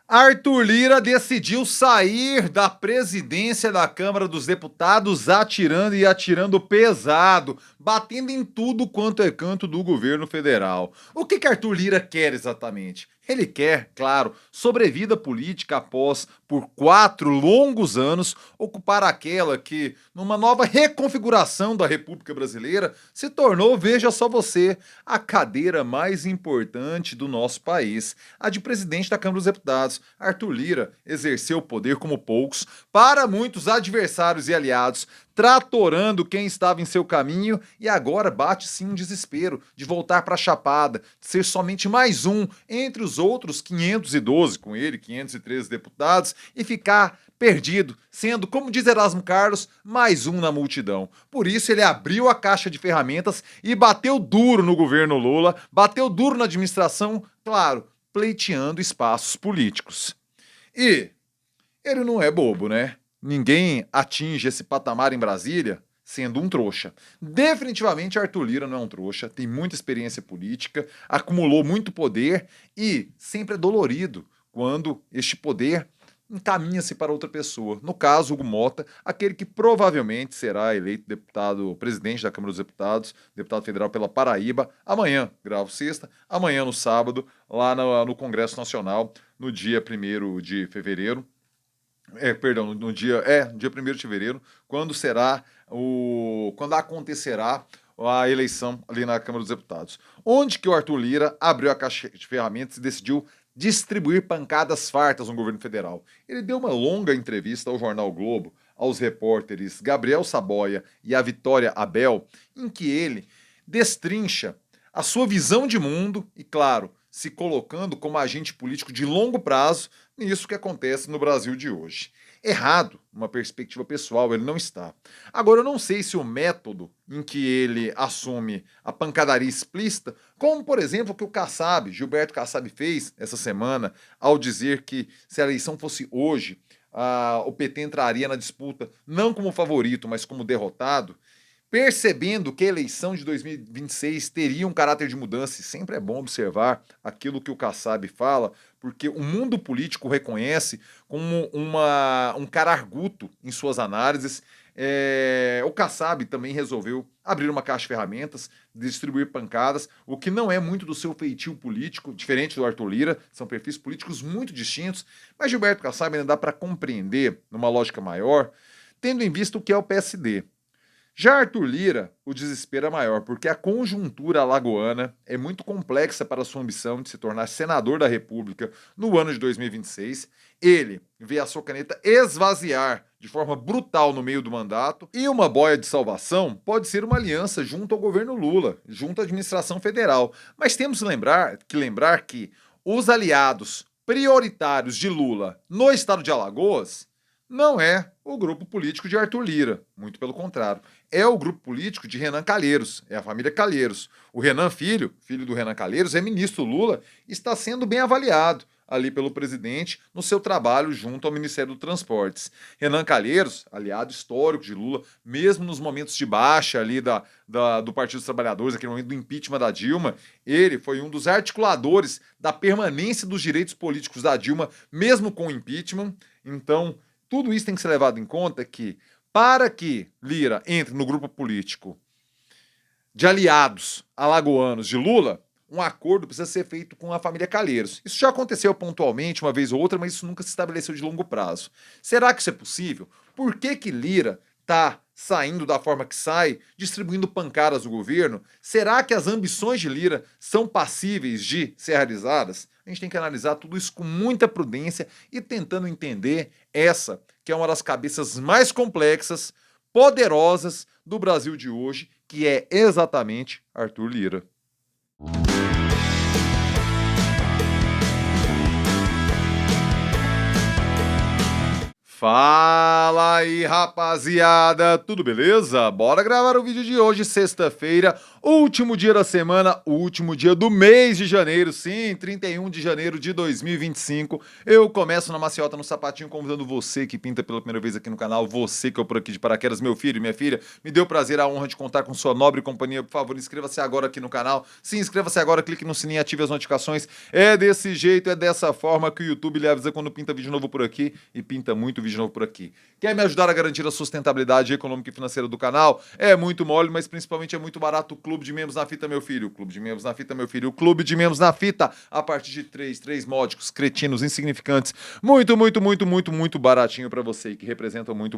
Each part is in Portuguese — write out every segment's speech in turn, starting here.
Arthur Lira decidiu sair da presidência da Câmara dos Deputados atirando e atirando pesado, batendo em tudo quanto é canto do governo federal. O que Arthur Lira quer exatamente? Ele quer, claro, sobrevida política após, por 4 longos anos, ocupar aquela que, numa nova reconfiguração da República Brasileira, se tornou, veja só você, a cadeira mais importante do nosso país, a de presidente da Câmara dos Deputados. Arthur Lira exerceu o poder como poucos, para muitos adversários e aliados, tratorando quem estava em seu caminho, e agora bate sim um desespero de voltar para a chapada, de ser somente mais um entre os outros 512, com ele 513 deputados, e ficar perdido, sendo, como diz Erasmo Carlos, mais um na multidão. Por isso ele abriu a caixa de ferramentas e bateu duro no governo Lula, bateu duro na administração, claro, pleiteando espaços políticos. E ele não é bobo, né? Ninguém atinge esse patamar em Brasília sendo um trouxa. Definitivamente Arthur Lira não é um trouxa, tem muita experiência política, acumulou muito poder e sempre é dolorido quando este poder encaminha-se para outra pessoa. No caso, Hugo Mota, aquele que provavelmente será eleito deputado, presidente da Câmara dos Deputados, deputado federal pela Paraíba, amanhã, gravo sexta, amanhã no sábado, lá no Congresso Nacional, no dia 1º de fevereiro, no dia 1º de fevereiro, quando acontecerá a eleição ali na Câmara dos Deputados. Onde que o Arthur Lira abriu a caixa de ferramentas e decidiu distribuir pancadas fartas no governo federal. Ele deu uma longa entrevista ao jornal Globo, aos repórteres Gabriel Saboia e a Vitória Abel, em que ele destrincha a sua visão de mundo e, claro, se colocando como agente político de longo prazo nisso que acontece no Brasil de hoje. Errado, numa perspectiva pessoal, ele não está. Agora, eu não sei se o método em que ele assume a pancadaria explícita, como, por exemplo, o que o Kassab, Gilberto Kassab, fez essa semana, ao dizer que se a eleição fosse hoje, o PT entraria na disputa não como favorito, mas como derrotado, percebendo que a eleição de 2026 teria um caráter de mudança, e sempre é bom observar aquilo que o Kassab fala, porque o mundo político reconhece como um cara arguto em suas análises. O Kassab também resolveu abrir uma caixa de ferramentas, distribuir pancadas, o que não é muito do seu feitio político, diferente do Arthur Lira, são perfis políticos muito distintos, mas Gilberto Kassab ainda dá para compreender, numa lógica maior, tendo em vista o que é o PSD. Já Arthur Lira, o desespero é maior, porque a conjuntura alagoana é muito complexa para a sua ambição de se tornar senador da República no ano de 2026. Ele vê a sua caneta esvaziar de forma brutal no meio do mandato, e uma boia de salvação pode ser uma aliança junto ao governo Lula, junto à administração federal. Mas temos que lembrar que os aliados prioritários de Lula no estado de Alagoas não é o grupo político de Arthur Lira, muito pelo contrário. É o grupo político de Renan Calheiros, é a família Calheiros. O Renan filho do Renan Calheiros, é ministro Lula e está sendo bem avaliado ali pelo presidente no seu trabalho junto ao Ministério dos Transportes. Renan Calheiros, aliado histórico de Lula, mesmo nos momentos de baixa ali do Partido dos Trabalhadores, aquele momento do impeachment da Dilma, ele foi um dos articuladores da permanência dos direitos políticos da Dilma, mesmo com o impeachment. Então, tudo isso tem que ser levado em conta que, para que Lira entre no grupo político de aliados alagoanos de Lula, um acordo precisa ser feito com a família Calheiros. Isso já aconteceu pontualmente, uma vez ou outra, mas isso nunca se estabeleceu de longo prazo. Será que isso é possível? Por que Lira está saindo da forma que sai, distribuindo pancadas do governo? Será que as ambições de Lira são passíveis de ser realizadas? A gente tem que analisar tudo isso com muita prudência e tentando entender essa, que é uma das cabeças mais complexas, poderosas do Brasil de hoje, que é exatamente Arthur Lira. Fala aí, rapaziada, tudo beleza? Bora gravar o vídeo de hoje, sexta-feira, Último dia da semana, último dia do mês de janeiro, sim, 31 de janeiro de 2025. Eu começo na maciota no sapatinho, convidando você que pinta pela primeira vez aqui no canal, você que é por aqui de paraquedas, meu filho e minha filha. Me deu o prazer, a honra de contar com sua nobre companhia. Por favor, inscreva-se agora aqui no canal. Sim, inscreva-se agora, clique no sininho e ative as notificações. É desse jeito, é dessa forma que o YouTube lhe avisa quando pinta vídeo novo por aqui e pinta muito vídeo novo por aqui. Quer me ajudar a garantir a sustentabilidade econômica e financeira do canal? É muito mole, mas principalmente é muito barato. O Clube de Membros na Fita, meu filho. O Clube de Membros na Fita, meu filho. O Clube de Membros na Fita, a partir de três módicos, cretinos, insignificantes. Muito baratinho pra você, que representam muito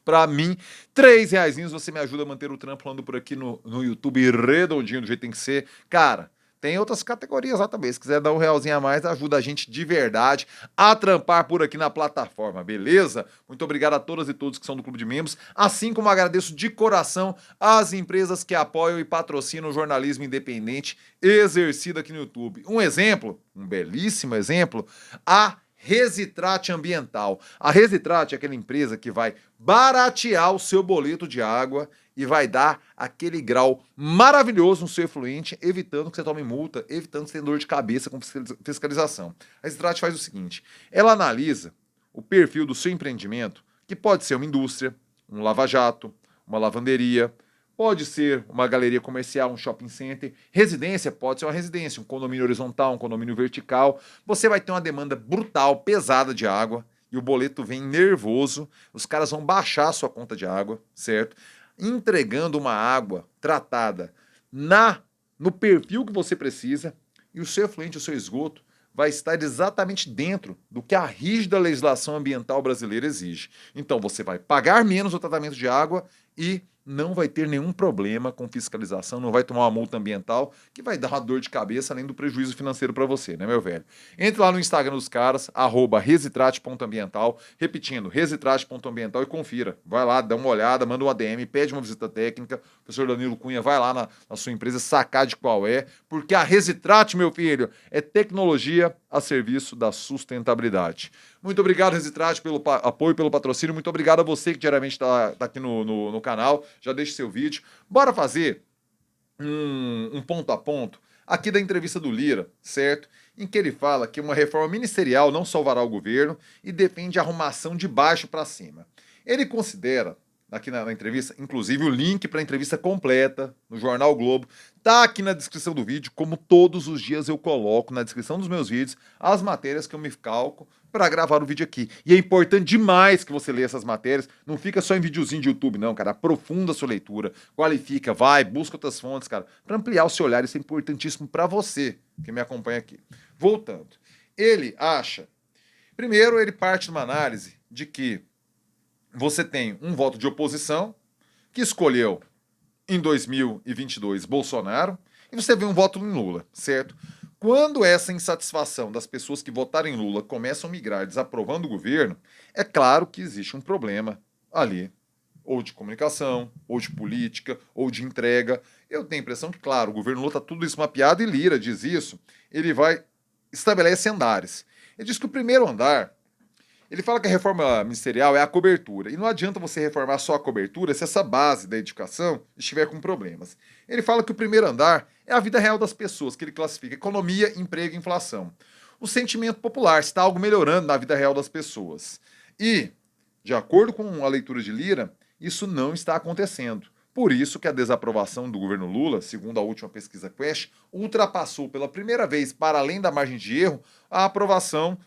pra mim. R$3 você me ajuda a manter o trampo falando por aqui no YouTube redondinho, do jeito que tem que ser. Cara, tem outras categorias lá também. Se quiser dar R$1 a mais, ajuda a gente de verdade a trampar por aqui na plataforma, beleza? Muito obrigado a todas e todos que são do Clube de Membros, assim como agradeço de coração as empresas que apoiam e patrocinam o jornalismo independente exercido aqui no YouTube. Um exemplo, um belíssimo exemplo, a Resitrate Ambiental. A Resitrate é aquela empresa que vai baratear o seu boleto de água e vai dar aquele grau maravilhoso no seu efluente, evitando que você tome multa, evitando que você tenha dor de cabeça com fiscalização. A Resitrate faz o seguinte, ela analisa o perfil do seu empreendimento, que pode ser uma indústria, um lava-jato, uma lavanderia, pode ser uma galeria comercial, um shopping center. Residência pode ser uma residência, um condomínio horizontal, um condomínio vertical. Você vai ter uma demanda brutal, pesada de água, e o boleto vem nervoso. Os caras vão baixar a sua conta de água, certo? Entregando uma água tratada no perfil que você precisa, e o seu efluente, o seu esgoto, vai estar exatamente dentro do que a rígida legislação ambiental brasileira exige. Então você vai pagar menos o tratamento de água e não vai ter nenhum problema com fiscalização, não vai tomar uma multa ambiental que vai dar uma dor de cabeça além do prejuízo financeiro para você, né, meu velho? Entre lá no Instagram dos caras, @resitrate.ambiental, repetindo, resitrate.ambiental e confira. Vai lá, dá uma olhada, manda uma DM, pede uma visita técnica, o professor Danilo Cunha vai lá na sua empresa sacar de qual é, porque a Resitrate, meu filho, é tecnologia a serviço da sustentabilidade. Muito obrigado, Resitrate, pelo apoio, pelo patrocínio. Muito obrigado a você que diariamente está aqui no canal. Já deixe seu vídeo. Bora fazer um ponto a ponto aqui da entrevista do Lira, certo? Em que ele fala que uma reforma ministerial não salvará o governo e defende a arrumação de baixo para cima. Ele considera, aqui na entrevista, inclusive o link para a entrevista completa no Jornal Globo, tá aqui na descrição do vídeo, como todos os dias eu coloco na descrição dos meus vídeos as matérias que eu me calco para gravar o vídeo aqui. E é importante demais que você leia essas matérias, não fica só em videozinho de YouTube não, cara, aprofunda a sua leitura, qualifica, vai, busca outras fontes, cara, para ampliar o seu olhar, isso é importantíssimo para você que me acompanha aqui. Voltando, ele acha, primeiro ele parte de uma análise de que você tem um voto de oposição que escolheu em 2022 Bolsonaro e você vê um voto em Lula, certo? Quando essa insatisfação das pessoas que votaram em Lula começam a migrar desaprovando o governo, é claro que existe um problema ali, ou de comunicação, ou de política, ou de entrega. Eu tenho a impressão que, claro, o governo Lula está tudo isso mapeado e Lira diz isso, ele vai estabelecer andares. Ele diz que o primeiro andar, ele fala que a reforma ministerial é a cobertura. E não adianta você reformar só a cobertura se essa base da edificação estiver com problemas. Ele fala que o primeiro andar é a vida real das pessoas, que ele classifica economia, emprego e inflação. O sentimento popular, se está algo melhorando na vida real das pessoas. E, de acordo com a leitura de Lira, isso não está acontecendo. Por isso que a desaprovação do governo Lula, segundo a última pesquisa Quest, ultrapassou pela primeira vez, para além da margem de erro, a aprovação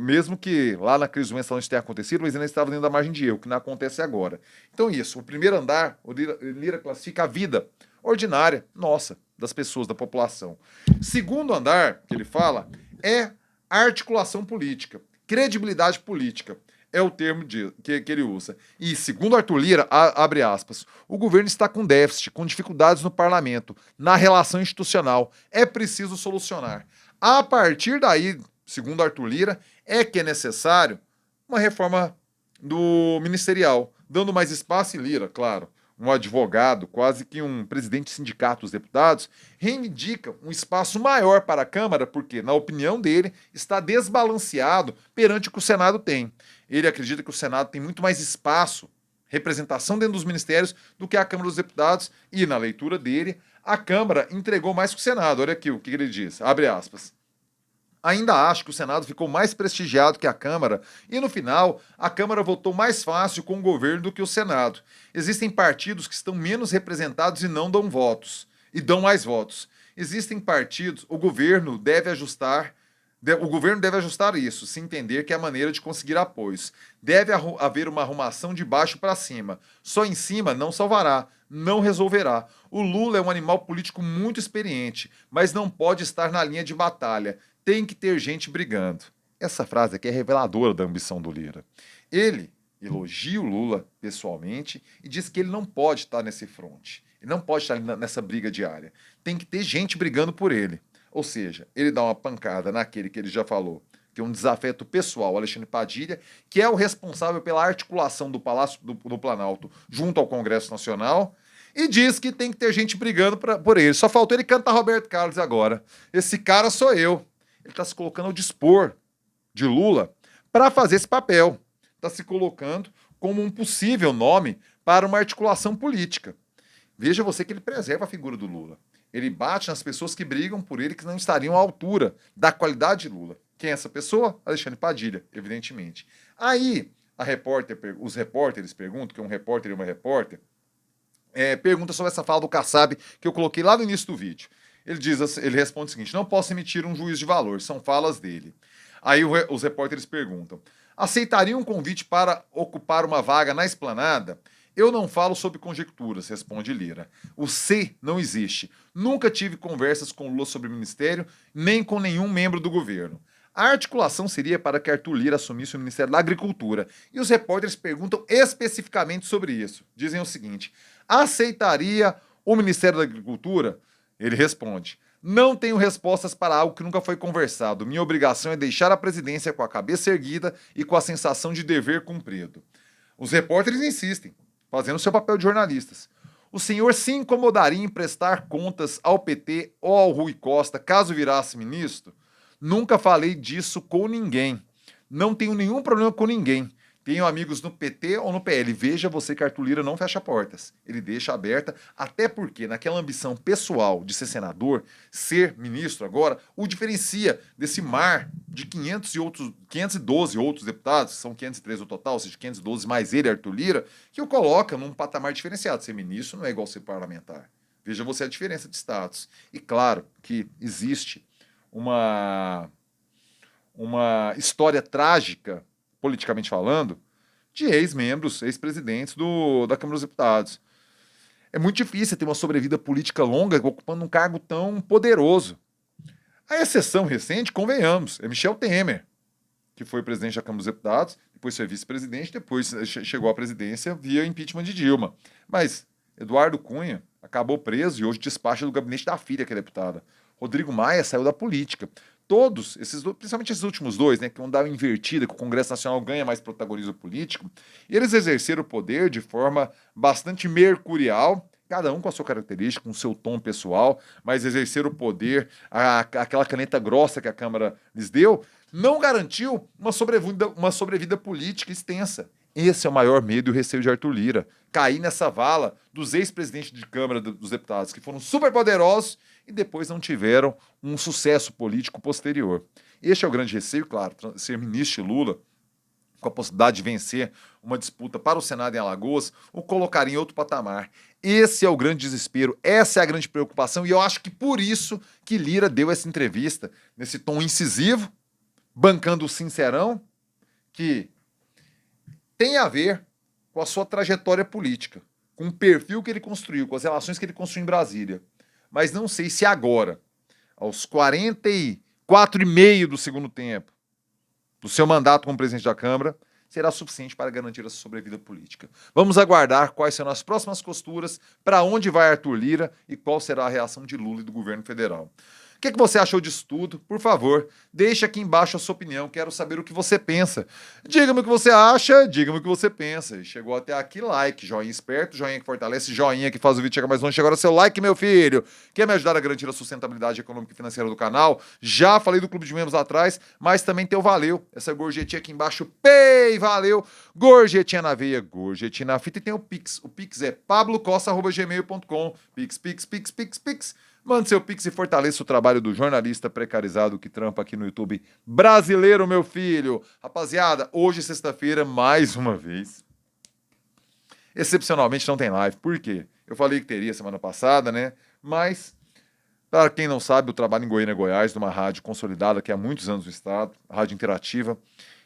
mesmo que lá na crise do mensalão isso tenha acontecido, mas ainda estava dentro da margem de erro, que não acontece agora. Então isso, o primeiro andar, o Lira classifica a vida ordinária, nossa, das pessoas, da população. Segundo andar, que ele fala, é articulação política, credibilidade política, é o termo que ele usa. E segundo Arthur Lira, abre aspas, o governo está com déficit, com dificuldades no parlamento, na relação institucional, é preciso solucionar. A partir daí, segundo Arthur Lira, é que é necessário uma reforma do ministerial, dando mais espaço, e Lira, claro, um advogado, quase que um presidente de sindicato dos deputados, reivindica um espaço maior para a Câmara, porque, na opinião dele, está desbalanceado perante o que o Senado tem. Ele acredita que o Senado tem muito mais espaço representação dentro dos ministérios do que a Câmara dos Deputados, e na leitura dele, a Câmara entregou mais que o Senado. Olha aqui o que ele diz, abre aspas. Ainda acho que o Senado ficou mais prestigiado que a Câmara e, no final, a Câmara votou mais fácil com o governo do que o Senado. Existem partidos que estão menos representados e não dão votos, e dão mais votos. Existem partidos, o governo deve ajustar isso, se entender que é a maneira de conseguir apoios. Deve haver uma arrumação de baixo para cima. Só em cima não salvará, não resolverá. O Lula é um animal político muito experiente, mas não pode estar na linha de batalha. Tem que ter gente brigando. Essa frase aqui é reveladora da ambição do Lira. Ele elogia o Lula pessoalmente e diz que ele não pode estar nesse fronte. Ele não pode estar nessa briga diária. Tem que ter gente brigando por ele. Ou seja, ele dá uma pancada naquele que ele já falou, que é um desafeto pessoal, Alexandre Padilha, que é o responsável pela articulação do Palácio do Planalto junto ao Congresso Nacional, e diz que tem que ter gente brigando por ele. Só faltou ele cantar Roberto Carlos agora. Esse cara sou eu. Ele está se colocando ao dispor de Lula para fazer esse papel. Está se colocando como um possível nome para uma articulação política. Veja você que ele preserva a figura do Lula. Ele bate nas pessoas que brigam por ele, que não estariam à altura da qualidade de Lula. Quem é essa pessoa? Alexandre Padilha, evidentemente. Aí, os repórteres perguntam, que é um repórter e uma repórter, pergunta sobre essa fala do Kassab que eu coloquei lá no início do vídeo. Ele responde o seguinte: não posso emitir um juízo de valor, são falas dele. Aí os repórteres perguntam: aceitaria um convite para ocupar uma vaga na Esplanada? Eu não falo sobre conjecturas, responde Lira. O C não existe. Nunca tive conversas com Lula sobre o ministério, nem com nenhum membro do governo. A articulação seria para que Arthur Lira assumisse o Ministério da Agricultura. E os repórteres perguntam especificamente sobre isso. Dizem o seguinte: aceitaria o Ministério da Agricultura? Ele responde: não tenho respostas para algo que nunca foi conversado. Minha obrigação é deixar a presidência com a cabeça erguida e com a sensação de dever cumprido. Os repórteres insistem, fazendo seu papel de jornalistas. O senhor se incomodaria em prestar contas ao PT ou ao Rui Costa caso virasse ministro? Nunca falei disso com ninguém. Não tenho nenhum problema com ninguém. Tenho amigos no PT ou no PL. Veja você que Arthur Lira não fecha portas. Ele deixa aberta, até porque naquela ambição pessoal de ser senador, ser ministro agora, o diferencia desse mar de 512 outros deputados, são 513 no total, ou seja, 512 mais ele, Arthur Lira, que o coloca num patamar diferenciado. Ser ministro não é igual ser parlamentar. Veja você a diferença de status. E claro que existe uma história trágica, politicamente falando, de ex-membros, ex-presidentes da Câmara dos Deputados. É muito difícil ter uma sobrevida política longa ocupando um cargo tão poderoso. A exceção recente, convenhamos, é Michel Temer, que foi presidente da Câmara dos Deputados, depois foi vice-presidente, depois chegou à presidência via impeachment de Dilma. Mas Eduardo Cunha acabou preso e hoje despacha do gabinete da filha, que é deputada. Rodrigo Maia saiu da política. Todos, principalmente esses últimos dois, né, que vão dar uma invertida, que o Congresso Nacional ganha mais protagonismo político, eles exerceram o poder de forma bastante mercurial, cada um com a sua característica, com o seu tom pessoal, mas exercer o poder, aquela caneta grossa que a Câmara lhes deu, não garantiu uma sobrevida política extensa. Esse é o maior medo e o receio de Arthur Lira. Cair nessa vala dos ex-presidentes de Câmara dos Deputados, que foram superpoderosos e depois não tiveram um sucesso político posterior. Este é o grande receio, claro, ser ministro de Lula, com a possibilidade de vencer uma disputa para o Senado em Alagoas, o colocaria em outro patamar. Esse é o grande desespero, essa é a grande preocupação, e eu acho que por isso que Lira deu essa entrevista, nesse tom incisivo, bancando o sincerão, que tem a ver com a sua trajetória política, com o perfil que ele construiu, com as relações que ele construiu em Brasília. Mas não sei se agora, aos 44,5 do segundo tempo, do seu mandato como presidente da Câmara, será suficiente para garantir a sua sobrevida política. Vamos aguardar quais serão as próximas costuras, para onde vai Arthur Lira e qual será a reação de Lula e do governo federal. O que você achou disso tudo? Por favor, deixa aqui embaixo a sua opinião, quero saber o que você pensa. Diga-me o que você acha, diga-me o que você pensa. E chegou até aqui, like, joinha esperto, joinha que fortalece, joinha que faz o vídeo chegar mais longe. Agora seu like, meu filho. Quer me ajudar a garantir a sustentabilidade econômica e financeira do canal? Já falei do clube de membros lá atrás, mas também tem o valeu. Essa gorjetinha aqui embaixo, pay, valeu. Gorjetinha na veia, gorjetinha na fita e tem o Pix. O Pix é pablocosta@gmail.com. Pix, Pix, Pix, Pix, Pix. Mande seu Pix e fortaleça o trabalho do jornalista precarizado que trampa aqui no YouTube brasileiro, meu filho. Rapaziada, hoje, sexta-feira, mais uma vez, excepcionalmente não tem live. Por quê? Eu falei que teria semana passada, né? Mas, para quem não sabe, eu trabalho em Goiânia, Goiás, numa rádio consolidada que há muitos anos no estado, rádio Interativa.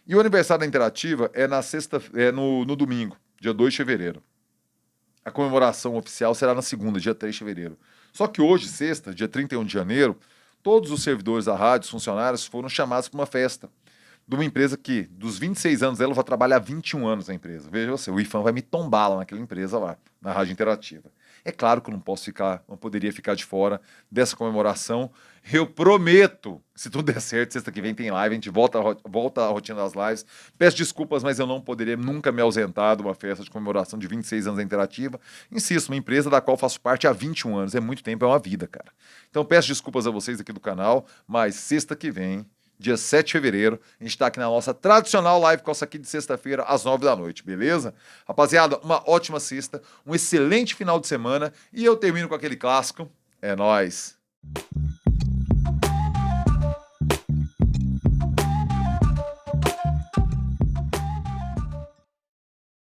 E o aniversário da Interativa é no domingo, dia 2 de fevereiro. A comemoração oficial será na segunda, dia 3 de fevereiro. Só que hoje, sexta, dia 31 de janeiro, todos os servidores da rádio, os funcionários, foram chamados para uma festa de uma empresa que, dos 26 anos dela, eu vou trabalhar 21 anos na empresa. Veja você, o IFAM vai me tombar lá naquela empresa lá, na Rádio Interativa. É claro que eu não poderia ficar de fora dessa comemoração. Eu prometo, se tudo der certo, sexta que vem tem live, a gente volta à rotina das lives. Peço desculpas, mas eu não poderia nunca me ausentar de uma festa de comemoração de 26 anos da Interativa. Insisto, uma empresa da qual faço parte há 21 anos, é muito tempo, é uma vida, cara. Então peço desculpas a vocês aqui do canal, mas sexta que vem, dia 7 de fevereiro, a gente tá aqui na nossa tradicional live Costa aqui de sexta-feira, às 9 da noite, beleza? Rapaziada, uma ótima sexta, um excelente final de semana e eu termino com aquele clássico. É nóis!